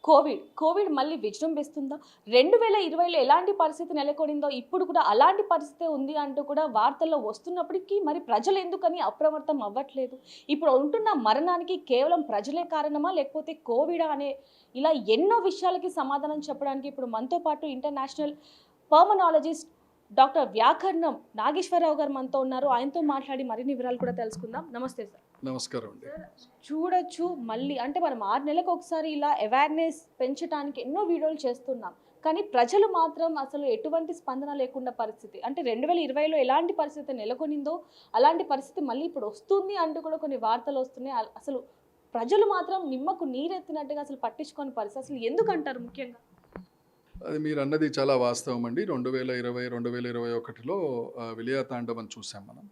Covid మళ్ళీ విజృంభిస్తుందా? 2020లో ఎలాంటి పరిస్థితి నెలకొనిందో ఇప్పుడు కూడా అలాంటి పరిస్థితే ఉంది అంటూ కూడా వార్తల్లో వస్తున్నప్పటికీ మరి ప్రజలు ఎందుకని అప్రమత్తం అవ్వట్లేదు? ఇప్పుడు ఉంటున్న మరణానికి కేవలం ప్రజలే కారణమా? లేకపోతే కోవిడా అనే ఇలా ఎన్నో విషయాలకి సమాధానం చెప్పడానికి ఇప్పుడు మనతో పాటు ఇంటర్నేషనల్ పల్మనాలజిస్ట్ డాక్టర్ వ్యాకరణం నాగేశ్వరరావు గారు మనతో ఉన్నారు. ఆయనతో మాట్లాడి మరిన్ని వివరాలు కూడా తెలుసుకుందాం. నమస్తే సార్. నమస్కారం అండి. చూడొచ్చు మళ్ళీ అంటే మనం 6 నెలలకు ఒకసారి ఇలా అవేర్నెస్ పెంచడానికి ఎన్నో వీడియోలు చేస్తున్నాం. కానీ ప్రజలు మాత్రం అసలు ఎటువంటి స్పందన లేకుండా పరిస్థితి. అంటే 2020లో ఎలాంటి పరిస్థితి నెలకొనిందో అలాంటి పరిస్థితి మళ్ళీ ఇప్పుడు వస్తుంది అంటూ కూడా కొన్ని వార్తలు వస్తున్నాయి. అసలు ప్రజలు మాత్రం నిమ్మకు నీరెత్తినట్టుగా అసలు పట్టించుకోని పరిస్థితి. అసలు ఎందుకంటారు ముఖ్యంగా? అది మీరు అన్నది చాలా వాస్తవం అండి. 2020, 2021లో విలయతాండవం చూసాం మనం.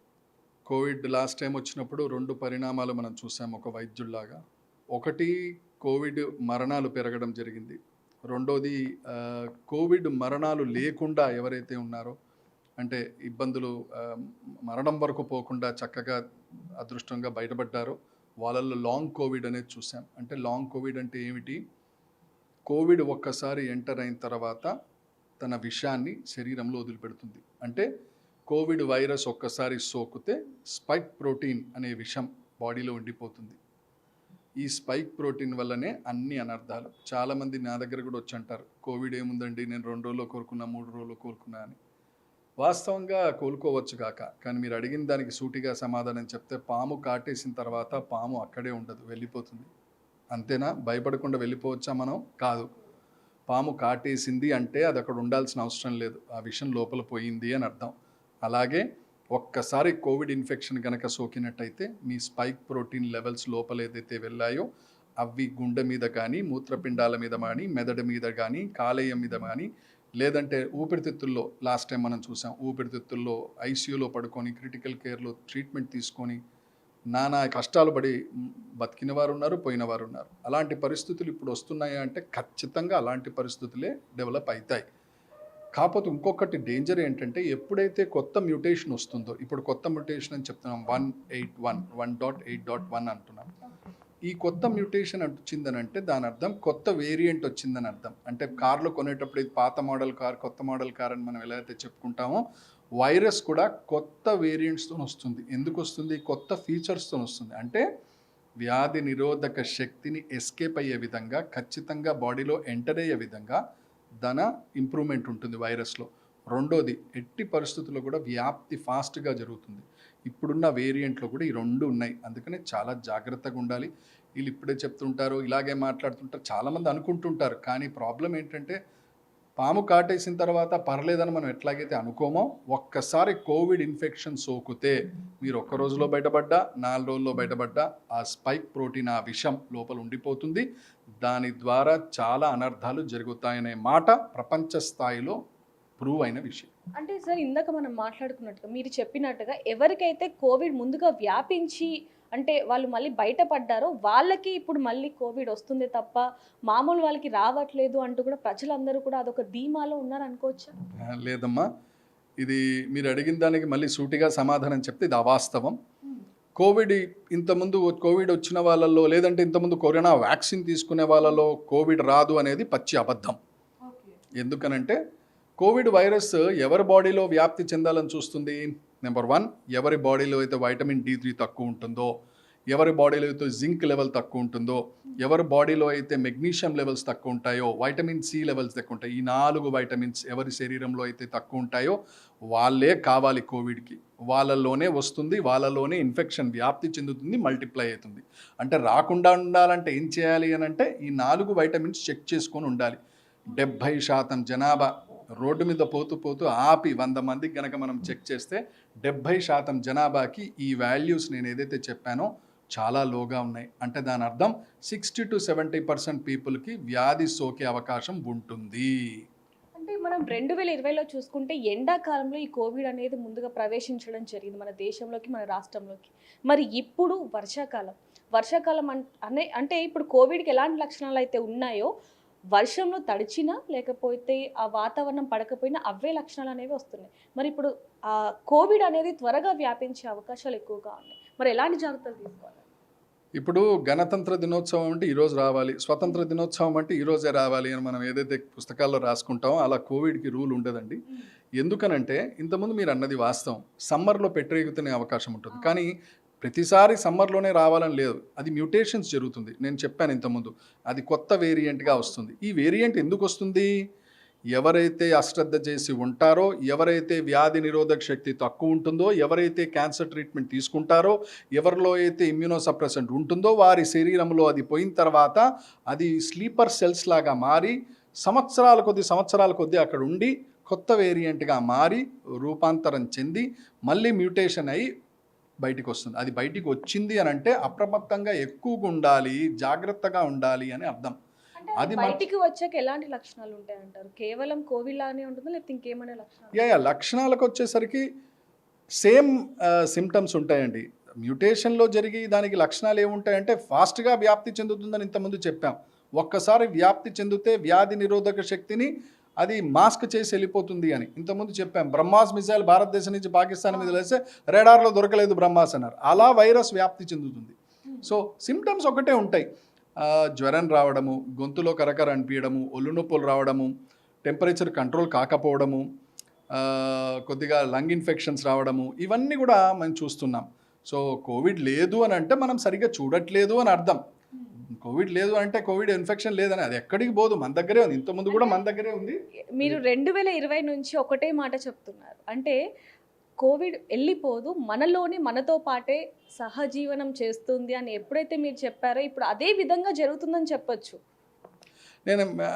కోవిడ్ లాస్ట్ టైం వచ్చినప్పుడు 2 పరిణామాలు మనం చూసాం ఒక వైద్యుల్లాగా. ఒకటి, కోవిడ్ మరణాలు పెరగడం జరిగింది. రెండోది, కోవిడ్ మరణాలు లేకుండా ఎవరైతే ఉన్నారో అంటే ఇబ్బందులు మరణం వరకు పోకుండా చక్కగా అదృష్టంగా బయటపడ్డారో వాళ్ళల్లో లాంగ్ కోవిడ్ అనేది చూసాం. అంటే లాంగ్ కోవిడ్ అంటే ఏమిటి? కోవిడ్ ఒక్కసారి ఎంటర్ అయిన తర్వాత తన విషాన్ని శరీరంలో వదిలిపెడుతుంది. అంటే కోవిడ్ వైరస్ ఒక్కసారి సోకితే స్పైక్ ప్రోటీన్ అనే విషం బాడీలో ఉండిపోతుంది. ఈ స్పైక్ ప్రోటీన్ వల్లనే అన్ని అనర్థాలు. చాలామంది నా దగ్గర కూడా వచ్చి అంటారు, కోవిడ్ ఏముందండి, నేను 2 రోజుల్లో కోలుకున్నా, 3 రోజుల్లో కోలుకున్నా అని. వాస్తవంగా కోలుకోవచ్చు కాక, కానీ మీరు అడిగిన దానికి సూటిగా సమాధానం చెప్తే, పాము కాటేసిన తర్వాత పాము అక్కడే ఉండదు, వెళ్ళిపోతుంది. అంతేనా? భయపడకుండా వెళ్ళిపోవచ్చా మనం? కాదు. పాము కాటేసింది అంటే అది అక్కడ ఉండాల్సిన అవసరం లేదు, ఆ విషయం లోపల పోయింది అని అర్థం. అలాగే ఒక్కసారి కోవిడ్ ఇన్ఫెక్షన్ కనుక సోకినట్టయితే మీ స్పైక్ ప్రోటీన్ లెవెల్స్ లోపల ఏదైతే వెళ్ళాయో అవి గుండె మీద కానీ, మూత్రపిండాల మీద కానీ, మెదడు మీద కానీ, కాలేయం మీద కానీ, లేదంటే ఊపిరితిత్తుల్లో లాస్ట్ టైం మనం చూసాం, ఊపిరితిత్తుల్లో ఐసీయూలో పడుకొని క్రిటికల్ కేర్లో ట్రీట్మెంట్ తీసుకొని నానా కష్టాలు పడి బతికిన వారు ఉన్నారు, పోయిన వారు ఉన్నారు. అలాంటి పరిస్థితులు ఇప్పుడు వస్తున్నాయా అంటే ఖచ్చితంగా అలాంటి పరిస్థితులే డెవలప్ అవుతాయి. కాకపోతే ఇంకొకటి డేంజర్ ఏంటంటే, ఎప్పుడైతే కొత్త మ్యూటేషన్ వస్తుందో, ఇప్పుడు కొత్త మ్యూటేషన్ అని చెప్తున్నాం, 1.8.1 అంటున్నాం. ఈ కొత్త మ్యూటేషన్ వచ్చిందని అంటే దాని అర్థం కొత్త వేరియంట్ వచ్చిందని అర్థం. అంటే కార్లు కొనేటప్పుడు ఇది పాత మోడల్ కార్, కొత్త మోడల్ కార్ అని మనం ఎలా అయితే చెప్పుకుంటామో, వైరస్ కూడా కొత్త వేరియంట్స్తో వస్తుంది. ఎందుకు వస్తుంది? కొత్త ఫీచర్స్తో వస్తుంది. అంటే వ్యాధి నిరోధక శక్తిని ఎస్కేప్ అయ్యే విధంగా, ఖచ్చితంగా బాడీలో ఎంటర్ అయ్యే విధంగా దాని ఇంప్రూవ్మెంట్ ఉంటుంది వైరస్లో. రెండోది, ఎట్టి పరిస్థితుల్లో కూడా వ్యాప్తి ఫాస్ట్గా జరుగుతుంది. ఇప్పుడున్న వేరియంట్లో కూడా ఈ 2 ఉన్నాయి. అందుకనే చాలా జాగ్రత్తగా ఉండాలి. వీళ్ళు ఇప్పుడే చెప్తుంటారు, ఇలాగే మాట్లాడుతుంటారు, చాలామంది అనుకుంటుంటారు. కానీ ప్రాబ్లం ఏంటంటే, పాము కాటేసిన తర్వాత పర్లేదని మనం ఎట్లాగైతే అనుకోమో, ఒక్కసారి కోవిడ్ ఇన్ఫెక్షన్ సోకితే మీరు 1 రోజులో బయటపడ్డా, 4 రోజుల్లో బయటపడ్డా ఆ స్పైక్ ప్రోటీన్, ఆ విషం లోపల ఉండిపోతుంది. దాని ద్వారా చాలా అనర్థాలు జరుగుతాయనే మాట ప్రపంచ స్థాయిలో ప్రూవ్ అయిన విషయం. అంటే సార్ ఇందాక మనం మాట్లాడుకున్నట్టుగా మీరు చెప్పినట్టుగా ఎవరికైతే కోవిడ్ ముందుగా వ్యాపించి అంటే వాళ్ళు మళ్ళీ బయటపడ్డారో వాళ్ళకి ఇప్పుడు మళ్ళీ కోవిడ్ వస్తుంది తప్ప మామూలు వాళ్ళకి రావట్లేదు అంటూ కూడా ప్రజలందరూ కూడా అదొక ధీమాలో ఉన్నారనుకోవచ్చా? లేదమ్మా, ఇది మీరు అడిగిన దానికి మళ్ళీ సూటిగా సమాధానం చెప్తే ఇది అవాస్తవం. కోవిడ్ ఇంతకుముందు కోవిడ్ వచ్చిన వాళ్ళలో, లేదంటే ఇంతకుముందు కరోనా వ్యాక్సిన్ తీసుకునే వాళ్ళలో కోవిడ్ రాదు అనేది పచ్చి అబద్ధం. ఎందుకనంటే కోవిడ్ వైరస్ ఎవరి బాడీలో వ్యాప్తి చెందాలని చూస్తుంది? నెంబర్ 1, ఎవరి బాడీలో అయితే వైటమిన్ D3 తక్కువ ఉంటుందో, ఎవరి బాడీలో అయితే జింక్ లెవెల్ తక్కువ ఉంటుందో, ఎవరి బాడీలో అయితే మెగ్నీషియం లెవెల్స్ తక్కువ ఉంటాయో, వైటమిన్ C లెవెల్స్ తక్కువ ఉంటాయి, ఈ 4 వైటమిన్స్ ఎవరి శరీరంలో అయితే తక్కువ ఉంటాయో వాళ్ళే కావాలి కోవిడ్కి. వాళ్ళలోనే వస్తుంది, వాళ్ళలోనే ఇన్ఫెక్షన్ వ్యాప్తి చెందుతుంది, మల్టిప్లై అవుతుంది. అంటే రాకుండా ఉండాలంటే ఏం చేయాలి అని అంటే ఈ 4 వైటమిన్స్ చెక్ చేసుకొని ఉండాలి. 70% జనాభా రోడ్డు మీద పోతూ ఆపి 100 మందికి కనుక మనం చెక్ చేస్తే 70% జనాభాకి ఈ వాల్యూస్ నేను ఏదైతే చెప్పానో చాలా లోగా ఉన్నాయి. అంటే దాని అర్థం 60 to 70% పీపుల్కి వ్యాధి సోకే అవకాశం ఉంటుంది. అంటే మనం 2020లో చూసుకుంటే ఎండాకాలంలో ఈ కోవిడ్ అనేది ముందుగా ప్రవేశించడం జరిగింది మన దేశంలోకి, మన రాష్ట్రంలోకి. మరి ఇప్పుడు వర్షాకాలం అంటే ఇప్పుడు కోవిడ్కి ఎలాంటి లక్షణాలు అయితే ఉన్నాయో వర్షంలో తడిచినా లేకపోతే ఆ వాతావరణం పడకపోయినా అవే లక్షణాలు అనేవి వస్తున్నాయి. మరి ఇప్పుడు కోవిడ్ అనేది త్వరగా వ్యాపించే అవకాశాలు ఎక్కువగా ఉన్నాయి. మరి ఎలాంటి జాగ్రత్తలు తీసుకోవాలి? ఇప్పుడు గణతంత్ర దినోత్సవం అంటే ఈరోజు రావాలి, స్వతంత్ర దినోత్సవం అంటే ఈరోజే రావాలి అని మనం ఏదైతే పుస్తకాల్లో రాసుకుంటామో అలా కోవిడ్కి రూల్ ఉండదండి. ఎందుకనంటే ఇంతకుముందు మీరు అన్నది వాస్తవం, సమ్మర్లో పెట్టరేగుతునే అవకాశం ఉంటుంది. కానీ ప్రతిసారి సమ్మర్లోనే రావాలని లేదు, అది మ్యూటేషన్స్ జరుగుతుంది. నేను చెప్పాను ఇంతకుముందు, అది కొత్త వేరియంట్గా వస్తుంది. ఈ వేరియంట్ ఎందుకు వస్తుంది? ఎవరైతే అశ్రద్ధ చేసి ఉంటారో, ఎవరైతే వ్యాధి నిరోధక శక్తి తక్కువ ఉంటుందో, ఎవరైతే క్యాన్సర్ ట్రీట్మెంట్ తీసుకుంటారో, ఎవరిలో అయితే ఇమ్యూనోసప్రెసెంట్ ఉంటుందో వారి శరీరంలో అది పోయిన తర్వాత అది స్లీపర్ సెల్స్ లాగా మారి సంవత్సరాల కొద్దీ అక్కడ ఉండి కొత్త వేరియంట్గా మారి రూపాంతరం చెంది మళ్ళీ మ్యూటేషన్ అయ్యి బయటికి వస్తుంది. అది బయటికి వచ్చింది అని అంటే అప్రమత్తంగా ఎక్కువగా ఉండాలి, జాగ్రత్తగా ఉండాలి అని అర్థం. అది బయటికి వచ్చాక ఎలాంటి లక్షణాలు ఉంటాయి అంటారు? కేవలం కోవిడ్ లానే ఉంటుందా లేకపోతే ఇంకేమైనా లక్షణాలు? లక్షణాలకు వచ్చేసరికి సేమ్ సిమ్టమ్స్ ఉంటాయండి. మ్యూటేషన్లో జరిగి దానికి లక్షణాలు ఏముంటాయంటే ఫాస్ట్గా వ్యాప్తి చెందుతుందని ఇంతకుముందు చెప్పాం. ఒక్కసారి వ్యాప్తి చెందితే వ్యాధి నిరోధక శక్తిని అది మాస్క్ చేసి వెళ్ళిపోతుంది అని ఇంతకుముందు చెప్పాం. బ్రహ్మాస్ మిసైల్ భారతదేశం నుంచి పాకిస్తాన్ మీద వేస్తే రేడార్లో దొరకలేదు బ్రహ్మాస్ అన్నారు. అలా వైరస్ వ్యాప్తి చెందుతుంది. సో సిమ్టమ్స్ ఒకటే ఉంటాయి, జ్వరం రావడము, గొంతులో కరకర అనిపించడము, ఒళ్ళు నొప్పులు రావడము, టెంపరేచర్ కంట్రోల్ కాకపోవడము, కొద్దిగా లంగ్ ఇన్ఫెక్షన్స్ రావడము, ఇవన్నీ కూడా మనం చూస్తున్నాం. సో కోవిడ్ లేదు అని అంటే మనం సరిగ్గా చూడట్లేదు అని అర్థం. కోవిడ్ లేదు అంటే కోవిడ్ ఇన్ఫెక్షన్ లేదని, అది ఎక్కడికి పోదు, మన దగ్గరే ఉంది. ఇంతకుముందు కూడా మన దగ్గరే ఉంది. మీరు 2020 నుంచి ఒకటే మాట చెప్తున్నారు, అంటే కోవిడ్ వెళ్ళిపోదు, మనతో పాటే సహజీవనం చేస్తుంది అని ఎప్పుడైతే మీరు చెప్పారో ఇప్పుడు అదే విధంగా జరుగుతుందని చెప్పొచ్చు.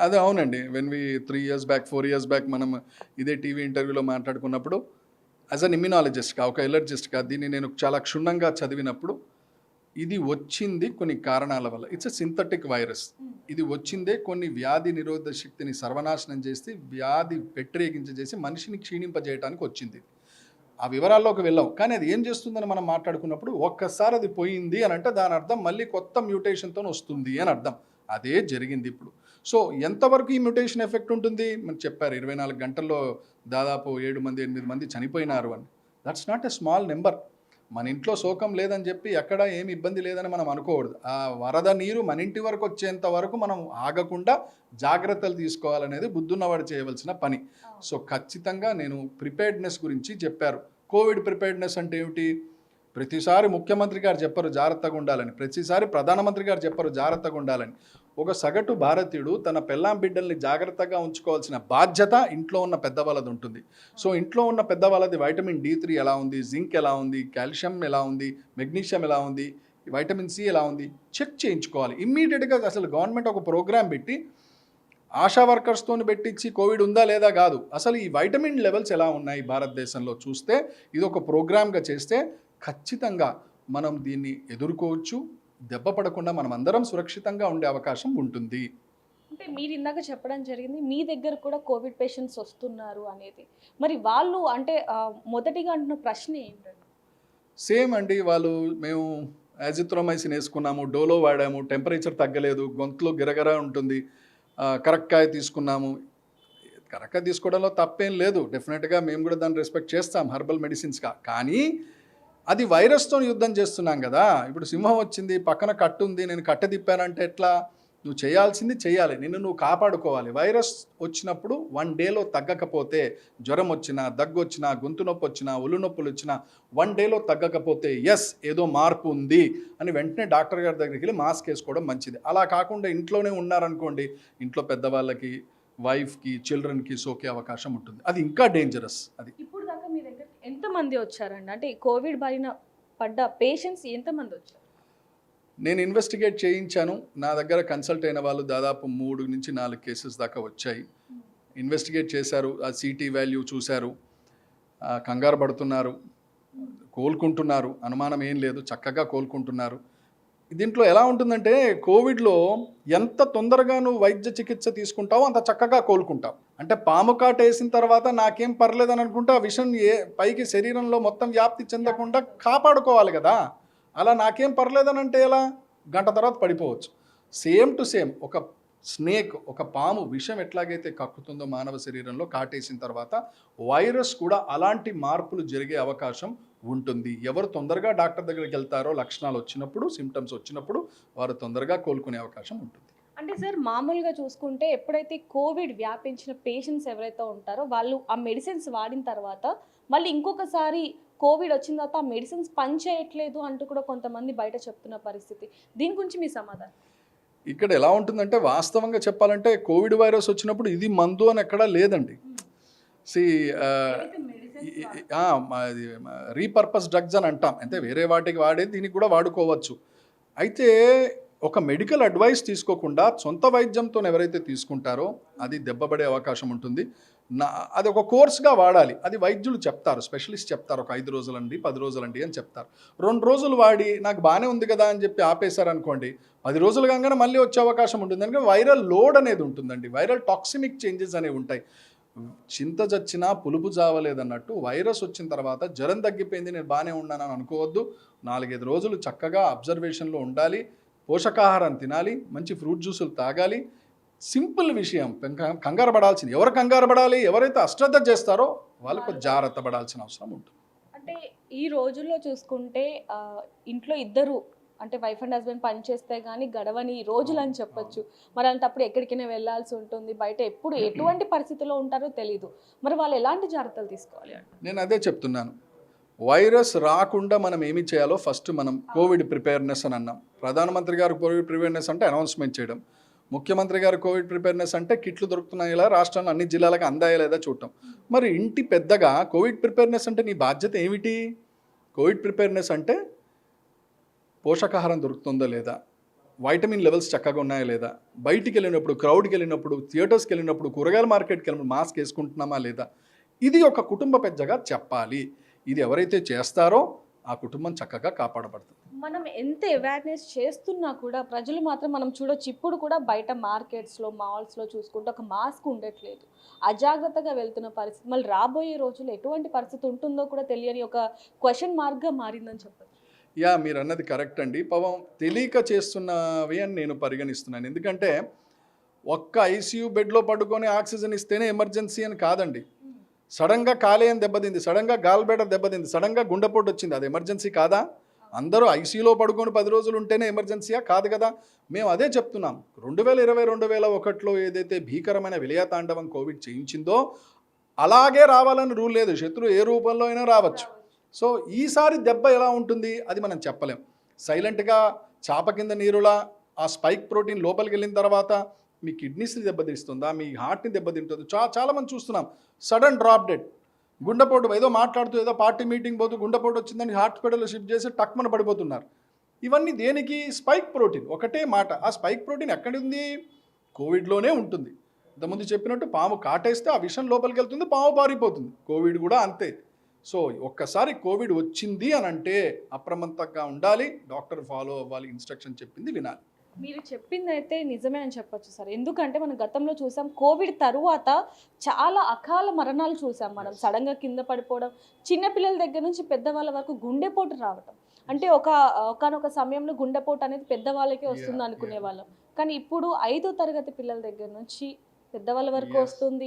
అదే అవునండి. When we 3 years back 4 years back మనం ఇదే టీవీ ఇంటర్వ్యూలో మాట్లాడుకున్నప్పుడు యాజ్ అన్ ఇమ్యునాలజిస్ట్గా, ఒక ఎలర్జిస్ట్గా దీన్ని నేను చాలా క్షుణ్ణంగా చదివినప్పుడు ఇది వచ్చింది కొన్ని కారణాల వల్ల. It's a synthetic virus. ఇది వచ్చిందే కొన్ని వ్యాధి నిరోధక శక్తిని సర్వనాశనం చేసి వ్యాధి పెట్టరేగించేసి మనిషిని క్షీణింపజేయడానికి వచ్చింది. ఆ వివరాల్లోకి వెళ్ళాం. కానీ అది ఏం చేస్తుందని మనం మాట్లాడుకున్నప్పుడు ఒక్కసారి అది పోయింది అని అంటే దాని అర్థం మళ్ళీ కొత్త మ్యూటేషన్తో వస్తుంది అని అర్థం. అదే జరిగింది ఇప్పుడు. సో ఎంతవరకు ఈ మ్యూటేషన్ ఎఫెక్ట్ ఉంటుంది? మనం చెప్పారు 24 గంటల్లో దాదాపు 7 మంది 8 మంది చనిపోయినారు అని. That's not a small number. మన ఇంట్లో శోకం లేదని చెప్పి ఎక్కడ ఏమి ఇబ్బంది లేదని మనం అనుకోకూడదు. ఆ వరద నీరు మన ఇంటి వరకు వచ్చేంత వరకు మనం ఆగకుండా జాగ్రత్తలు తీసుకోవాలనేది బుద్ధున్నవాడు చేయవలసిన పని. సో ఖచ్చితంగా నేను ప్రిపేర్డ్నెస్ గురించి చెప్పారు. కోవిడ్ ప్రిపేర్డ్నెస్ అంటే ఏమిటి? ప్రతిసారి ముఖ్యమంత్రి గారు చెప్పరు జాగ్రత్తగా ఉండాలని, ప్రతిసారి ప్రధానమంత్రి గారు చెప్పరు జాగ్రత్తగా ఉండాలని. ఒక సగటు భారతీయుడు తన పెళ్ళాం బిడ్డల్ని జాగ్రత్తగా ఉంచుకోవాల్సిన బాధ్యత ఇంట్లో ఉన్న పెద్దవాళ్ళది ఉంటుంది. సో ఇంట్లో ఉన్న పెద్దవాళ్ళది వైటమిన్ D3 ఎలా ఉంది, జింక్ ఎలా ఉంది, కాల్షియం ఎలా ఉంది, మెగ్నీషియం ఎలా ఉంది, వైటమిన్ C ఎలా ఉంది చెక్ చేయించుకోవాలి ఇమ్మీడియట్గా. అసలు గవర్నమెంట్ ఒక ప్రోగ్రామ్ పెట్టి ఆశా వర్కర్స్తో పెట్టించి కోవిడ్ ఉందా లేదా కాదు, అసలు ఈ వైటమిన్ లెవెల్స్ ఎలా ఉన్నాయి భారతదేశంలో చూస్తే, ఇది ఒక ప్రోగ్రామ్గా చేస్తే ఖచ్చితంగా మనం దీన్ని ఎదుర్కోవచ్చు. దెబ్బ పడకుండా మనం అందరం సురక్షితంగా ఉండే అవకాశం ఉంటుంది. అంటే మీరు ఇందాక చెప్పడం జరిగింది మీ దగ్గర కూడా కోవిడ్ పేషెంట్స్ వస్తున్నారు అనేది. మరి వాళ్ళు అంటే మొదటిగా అంటున్న ప్రశ్న ఏంటంటే? సేమ్ అండి, వాళ్ళు మేము యాజిత్రోమైసిన్ వేసుకున్నాము, డోలో వాడాము, టెంపరేచర్ తగ్గలేదు, గొంతులో గిరగర ఉంటుంది, కరక్కాయ తీసుకున్నాము. కరక్కాయ తీసుకోవడంలో తప్పేం లేదు, డెఫినెట్గా మేము కూడా దాన్ని రెస్పెక్ట్ చేస్తాం హెర్బల్ మెడిసిన్స్గా. కానీ అది వైరస్తో యుద్ధం చేస్తున్నాం కదా. ఇప్పుడు సింహం వచ్చింది, పక్కన కట్టు ఉంది, నేను కట్టె తిప్పానంటే ఎట్లా? నువ్వు చేయాల్సింది చేయాలి, నిన్ను నువ్వు కాపాడుకోవాలి. వైరస్ వచ్చినప్పుడు 1 డేలో తగ్గకపోతే, జ్వరం వచ్చినా, దగ్గు వచ్చినా, గొంతు నొప్పి వచ్చినా, ఒళ్ళు నొప్పులు వచ్చినా 1 డేలో తగ్గకపోతే ఎస్ ఏదో మార్పు ఉంది అని వెంటనే డాక్టర్ గారి దగ్గరికి వెళ్ళి మాస్క్ వేసుకోవడం మంచిది. అలా కాకుండా ఇంట్లోనే ఉన్నారనుకోండి, ఇంట్లో పెద్దవాళ్ళకి, వైఫ్కి, చిల్డ్రన్కి సోకే అవకాశం ఉంటుంది. అది ఇంకా డేంజరస్. అది ఇప్పుడు దాకా మీ దగ్గర ఎంతమంది వచ్చారండి? అంటే కోవిడ్ బారిన పడ్డ పేషెంట్స్ ఎంతమంది వచ్చారు? నేను ఇన్వెస్టిగేట్ చేయించాను. నా దగ్గర కన్సల్ట్ అయిన వాళ్ళు దాదాపు 3 నుంచి 4 కేసెస్ దాకా వచ్చాయి. ఇన్వెస్టిగేట్ చేశారు, ఆ CT వాల్యూ చూశారు, కంగారు పడుతున్నారు, కోలుకుంటున్నారు, అనుమానం ఏం లేదు, చక్కగా కోలుకుంటున్నారు. దీంట్లో ఎలా ఉంటుందంటే కోవిడ్లో ఎంత తొందరగా నువ్వు వైద్య చికిత్స తీసుకుంటావో అంత చక్కగా కోలుకుంటావు. అంటే పాము కాటు వేసిన తర్వాత నాకేం పర్లేదని అనుకుంటే ఆ విషయం పైకి శరీరంలో మొత్తం వ్యాప్తి చెందకుండా కాపాడుకోవాలి కదా. అలా నాకేం పర్లేదని అంటే ఎలా? గంట తర్వాత పడిపోవచ్చు. సేమ్ టు సేమ్ ఒక స్నేక్, ఒక పాము విషం ఎట్లాగైతే కక్కుతుందో మానవ శరీరంలో కాటేసిన తర్వాత వైరస్ కూడా అలాంటి మార్పులు జరిగే అవకాశం ఉంటుంది. ఎవరు తొందరగా డాక్టర్ దగ్గరికి వెళ్తారో లక్షణాలు వచ్చినప్పుడు, సిమ్టమ్స్ వచ్చినప్పుడు వారు తొందరగా కోలుకునే అవకాశం ఉంటుంది. అంటే సార్ మామూలుగా చూసుకుంటే ఎప్పుడైతే కోవిడ్ వ్యాపించిన పేషెంట్స్ ఎవరైతే ఉంటారో వాళ్ళు ఆ మెడిసిన్స్ వాడిన తర్వాత మళ్ళీ ఇంకొకసారి కోవిడ్ వచ్చిన తర్వాత ఆ మెడిసిన్స్ పనిచేయట్లేదు అంటూ కూడా కొంతమంది బయట చెప్తున్న పరిస్థితి. దీని గురించి మీ సమాధానం? ఇక్కడ ఎలా ఉంటుందంటే వాస్తవంగా చెప్పాలంటే కోవిడ్ వైరస్ వచ్చినప్పుడు ఇది మందు అని ఎక్కడా లేదండి. సి రీపర్పస్ డ్రగ్స్ అని అంటాం, అంటే వేరే వాటికి వాడేది దీనికి కూడా వాడుకోవచ్చు. అయితే ఒక మెడికల్ అడ్వైస్ తీసుకోకుండా సొంత వైద్యంతో ఎవరైతే తీసుకుంటారో అది దెబ్బపడే అవకాశం ఉంటుంది. అది ఒక కోర్స్గా వాడాలి. అది వైద్యులు చెప్తారు, స్పెషలిస్ట్ చెప్తారు, ఒక 5 రోజులండి 10 రోజులండి అని చెప్తారు. 2 రోజులు వాడి నాకు బాగానే ఉంది కదా అని చెప్పి ఆపేశారనుకోండి, 10 రోజులు కాగానే మళ్ళీ వచ్చే అవకాశం ఉంటుంది. ఎందుకంటే వైరల్ లోడ్ అనేది ఉంటుందండి, వైరల్ టాక్సిమిక్ చేంజెస్ అనేవి ఉంటాయి. చింత చచ్చినా పులుపు జావలేదన్నట్టు వైరస్ వచ్చిన తర్వాత జ్వరం తగ్గిపోయింది నేను బాగానే ఉన్నానని అనుకోవద్దు. 4-5 రోజులు చక్కగా అబ్జర్వేషన్లో ఉండాలి, పోషకాహారం తినాలి, మంచి ఫ్రూట్ జ్యూసులు తాగాలి. సింపుల్ విషయం, కంగారు పడాల్సింది ఎవరు కంగారు పడాలి? ఎవరైతే అశ్రద్ధ చేస్తారో వాళ్ళకు జాగ్రత్త పడాల్సిన అవసరం ఉంటుంది. అంటే ఈ రోజుల్లో చూసుకుంటే ఇంట్లో ఇద్దరు అంటే వైఫ్ అండ్ హస్బెండ్ పని చేస్తే కానీ గడవని రోజులు అని చెప్పొచ్చు. మరి అలాంటప్పుడు ఎక్కడికైనా వెళ్ళాల్సి ఉంటుంది, బయట ఎప్పుడు ఎటువంటి పరిస్థితుల్లో ఉంటారో తెలీదు. మరి వాళ్ళు ఎలాంటి జాగ్రత్తలు తీసుకోవాలి అంటే? నేను అదే చెప్తున్నాను, వైరస్ రాకుండా మనం ఏమి చేయాలో ఫస్ట్ మనం కోవిడ్ ప్రిపేర్నెస్ అని అన్నాం. ప్రధానమంత్రి గారు కోవిడ్ ప్రిపేర్నెస్ అంటే అనౌన్స్మెంట్ చేయడం, ముఖ్యమంత్రి గారు కోవిడ్ ప్రిపేర్నెస్ అంటే కిట్లు దొరుకుతున్నాయి ఇలా రాష్ట్రంలో అన్ని జిల్లాలకు అందాయా లేదా చూడటం. మరి ఇంటి పెద్దగా కోవిడ్ ప్రిపేర్నెస్ అంటే నీ బాధ్యత ఏమిటి? కోవిడ్ ప్రిపేర్నెస్ అంటే పోషకాహారం దొరుకుతుందా లేదా, వైటమిన్ లెవెల్స్ చక్కగా ఉన్నాయా లేదా, బయటికి వెళ్ళినప్పుడు క్రౌడ్కి వెళ్ళినప్పుడు థియేటర్స్కి వెళ్ళినప్పుడు కూరగాయల మార్కెట్కి వెళ్ళినప్పుడు మాస్క్ వేసుకుంటున్నామా లేదా, ఇది ఒక కుటుంబ పెద్దగా చెప్పాలి. ఇది ఎవరైతే చేస్తారో ఆ కుటుంబం చక్కగా కాపాడబడుతుంది. మనం ఎంత అవేర్నెస్ చేస్తున్నా కూడా ప్రజలు మాత్రం మనం చూడొచ్చు ఇప్పుడు కూడా బయట మార్కెట్స్లో మాల్స్లో చూసుకుంటే ఒక మాస్క్ ఉండట్లేదు, అజాగ్రత్తగా వెళ్తున్న పరిస్థితి. మళ్ళీ రాబోయే రోజుల్లో ఎటువంటి పరిస్థితి ఉంటుందో కూడా తెలియని ఒక క్వశ్చన్ మార్క్గా మారిందని చెప్పచ్చు. మీరు అన్నది కరెక్ట్ అండి. పాపం తెలియక చేస్తున్నవి అని నేను పరిగణిస్తున్నాను. ఎందుకంటే ఒక్క ఐసీయూ బెడ్లో పడుకొని ఆక్సిజన్ ఇస్తేనే ఎమర్జెన్సీ అని కాదండి. సడన్గా కాలేయం దెబ్బతింది, సడన్గా గాల్ బ్లాడర్ దెబ్బతింది, సడన్గా గుండెపోటు వచ్చింది, అది ఎమర్జెన్సీ కాదా? అందరూ ఐసీయూలో పడుకొని 10 రోజులు ఉంటేనే ఎమర్జెన్సీయా? కాదు కదా. మేము అదే చెప్తున్నాం, 2020 2021లో ఏదైతే భీకరమైన విలయతాండవం కోవిడ్ చేయించిందో అలాగే రావాలని రూల్ లేదు, శత్రువు ఏ రూపంలో అయినా రావచ్చు. సో ఈసారి దెబ్బ ఎలా ఉంటుంది అది మనం చెప్పలేం. సైలెంట్గా చాప కింద నీరులా ఆ స్పైక్ ప్రోటీన్ లోపలికి వెళ్ళిన తర్వాత మీ కిడ్నీస్ని దెబ్బతీస్తుందా, మీ హార్ట్ని దెబ్బతింటుందో చాలామంది చూస్తున్నాం. సడన్ డ్రాప్ డెడ్, గుండెపోటు, ఏదో మాట్లాడుతూ ఏదో పార్టీ మీటింగ్ పోతూ గుండెపోటు వచ్చిందని హాస్పిటల్లో షిఫ్ట్ చేసి టక్మన పడిపోతున్నారు. ఇవన్నీ దేనికి? Spike protein. ఒకటే మాట, ఆ స్పైక్ ప్రోటీన్ ఎక్కడి ఉంది? కోవిడ్లోనే ఉంటుంది. ఇంతకుముందు చెప్పినట్టు పాము కాటేస్తే ఆ విషం లోపలికి వెళ్తుంది, పాము పారిపోతుంది. కోవిడ్ కూడా అంతే. సో ఒక్కసారి కోవిడ్ వచ్చింది అని అంటే అప్రమత్తంగా ఉండాలి, డాక్టర్ ఫాలో అవ్వాలి, ఇన్స్ట్రక్షన్ చెప్పింది వినాలి. మీరు చెప్పింది అయితే నిజమే అని చెప్పొచ్చు సార్. ఎందుకంటే మనం గతంలో చూసాం కోవిడ్ తరువాత చాలా అకాల మరణాలు చూసాం మనం. సడన్గా కింద పడిపోవడం, చిన్నపిల్లల దగ్గర నుంచి పెద్దవాళ్ళ వరకు గుండెపోటు రావడం. అంటే ఒకనొక సమయంలో గుండెపోటు అనేది పెద్దవాళ్ళకే వస్తుంది అనుకునే వాళ్ళం, కానీ ఇప్పుడు 5వ తరగతి పిల్లల దగ్గర నుంచి పెద్దవాళ్ళ వరకు వస్తుంది.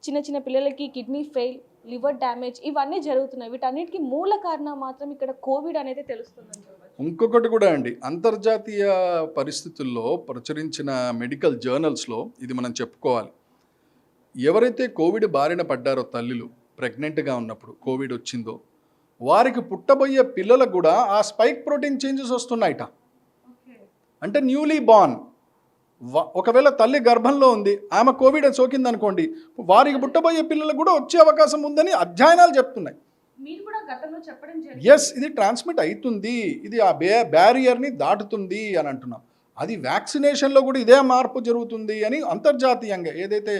చిన్న చిన్న పిల్లలకి కిడ్నీ ఫెయిల్, లివర్ డ్యామేజ్ ఇవన్నీ జరుగుతున్నాయి. వీటన్నిటికీ మూల కారణం మాత్రం ఇక్కడ కోవిడ్ అనేది తెలుస్తుందని చెప్పచ్చు. ఇంకొకటి కూడా అండి, అంతర్జాతీయ పరిస్థితుల్లో ప్రచురించిన మెడికల్ జర్నల్స్లో ఇది మనం చెప్పుకోవాలి. ఎవరైతే కోవిడ్ బారిన పడ్డారో తల్లులు ప్రెగ్నెంట్గా ఉన్నప్పుడు కోవిడ్ వచ్చిందో వారికి పుట్టబోయే పిల్లలకు కూడా ఆ స్పైక్ ప్రోటీన్ చేంజెస్ వస్తున్నాయిట. అంటే న్యూలీ బార్న్, ఒకవేళ తల్లి గర్భంలో ఉంది, ఆమె కోవిడ్ సోకింది అనుకోండి, వారికి పుట్టబోయే పిల్లలకు కూడా వచ్చే అవకాశం ఉందని అధ్యయనాలు చెప్తున్నాయి. ఎస్, ఇది ట్రాన్స్మిట్ అవుతుంది, ఇది ఆ బ్యారియర్ని దాటుతుంది అని అంటున్నాం. అది వ్యాక్సినేషన్లో కూడా ఇదే మార్పు జరుగుతుంది అని అంతర్జాతీయంగా ఏదైతే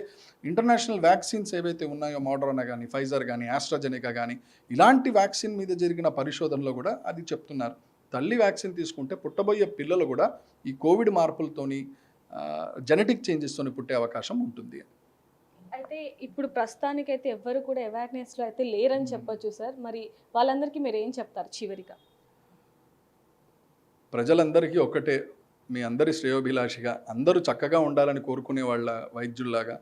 ఇంటర్నేషనల్ వ్యాక్సిన్స్ ఏవైతే ఉన్నాయో, మోడర్నా కానీ, ఫైజర్ కానీ, ఆస్ట్రాజెనికా కానీ, ఇలాంటి వ్యాక్సిన్ మీద జరిగిన పరిశోధనలో కూడా అది చెప్తున్నారు. తల్లి వ్యాక్సిన్ తీసుకుంటే పుట్టబోయే పిల్లలు కూడా ఈ కోవిడ్ మార్పులతోని జెనెటిక్ చేంజెస్తోని పుట్టే అవకాశం ఉంటుంది. అయితే ఇప్పుడు ప్రస్తుతానికైతే ఎవ్వరు కూడా అవేర్నెస్లో అయితే లేరని చెప్పొచ్చు సార్. మరి వాళ్ళందరికీ మీరు ఏం చెప్తారు చివరిగా? ప్రజలందరికీ ఒకటే, మీ అందరి శ్రేయోభిలాషిగా అందరూ చక్కగా ఉండాలని కోరుకునే వాళ్ళ వైద్యుల్లాగా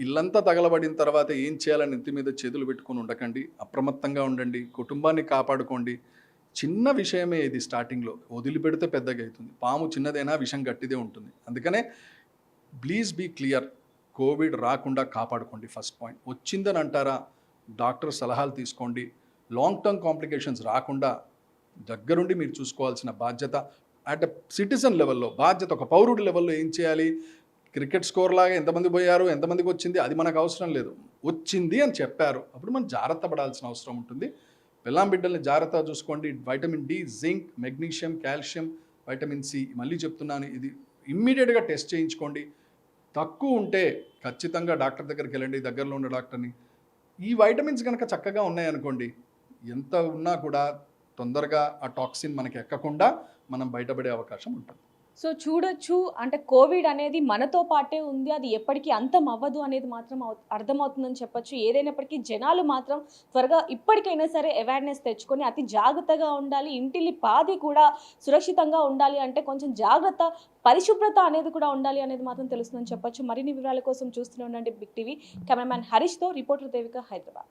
ఇల్లంతా తగలబడిన తర్వాత ఏం చేయాలని నెత్తి మీద చేతులు పెట్టుకొని ఉండకండి. అప్రమత్తంగా ఉండండి. కుటుంబాన్ని కాపాడుకోండి. చిన్న విషయమే ఇది స్టార్టింగ్‌లో. వదిలిపెడితే పెద్దగా అవుతుంది. పాము చిన్నదైనా విషం గట్టిదే ఉంటుంది. అందుకనే ప్లీజ్ బీ క్లియర్. కోవిడ్ రాకుండా కాపాడుకోండి ఫస్ట్ పాయింట్. వచ్చిందని అంటారా, డాక్టర్ సలహాలు తీసుకోండి. లాంగ్ టర్మ్ కాంప్లికేషన్స్ రాకుండా దగ్గరుండి మీరు చూసుకోవాల్సిన బాధ్యత అట్ సిటిజన్ లెవెల్లో బాధ్యత, ఒక పౌరుడి లెవెల్లో ఏం చేయాలి? క్రికెట్ స్కోర్ లాగా ఎంతమంది పోయారు, ఎంతమందికి వచ్చింది అది మనకు అవసరం లేదు. వచ్చింది అని చెప్పారు, అప్పుడు మనం జాగ్రత్త పడాల్సిన అవసరం ఉంటుంది. పిల్లం బిడ్డల్ని జాగ్రత్తగా చూసుకోండి. Vitamin D, zinc, magnesium, calcium, vitamin C, మళ్ళీ చెప్తున్నాను, ఇది ఇమ్మీడియట్గా టెస్ట్ చేయించుకోండి. తక్కువ ఉంటే ఖచ్చితంగా డాక్టర్ దగ్గరికి వెళ్ళండి, దగ్గరలో ఉన్న డాక్టర్ని. ఈ వైటమిన్స్ కనుక చక్కగా ఉన్నాయనుకోండి, ఎంత ఉన్నా కూడా తొందరగా ఆ టాక్సిన్ మనకి ఎక్కకుండా మనం బయటపడే అవకాశం ఉంటుంది. సో చూడొచ్చు, అంటే కోవిడ్ అనేది మనతో పాటే ఉంది, అది ఎప్పటికీ అంతం అవ్వదు అనేది మాత్రం అర్థమవుతుందని చెప్పొచ్చు. ఏదైనప్పటికీ జనాలు మాత్రం త్వరగా ఇప్పటికైనా సరే అవేర్నెస్ తెచ్చుకొని అతి జాగ్రత్తగా ఉండాలి. ఇంటిల్లి పాది కూడా సురక్షితంగా ఉండాలి అంటే కొంచెం జాగ్రత్త, పరిశుభ్రత అనేది కూడా ఉండాలి అనేది మాత్రం తెలుస్తుందని చెప్పొచ్చు. మరిన్ని వివరాల కోసం చూస్తూనే ఉండండి బిగ్ టీవీ. కెమెరామ్యాన్ హరీష్తో రిపోర్టర్ దేవిక, హైదరాబాద్.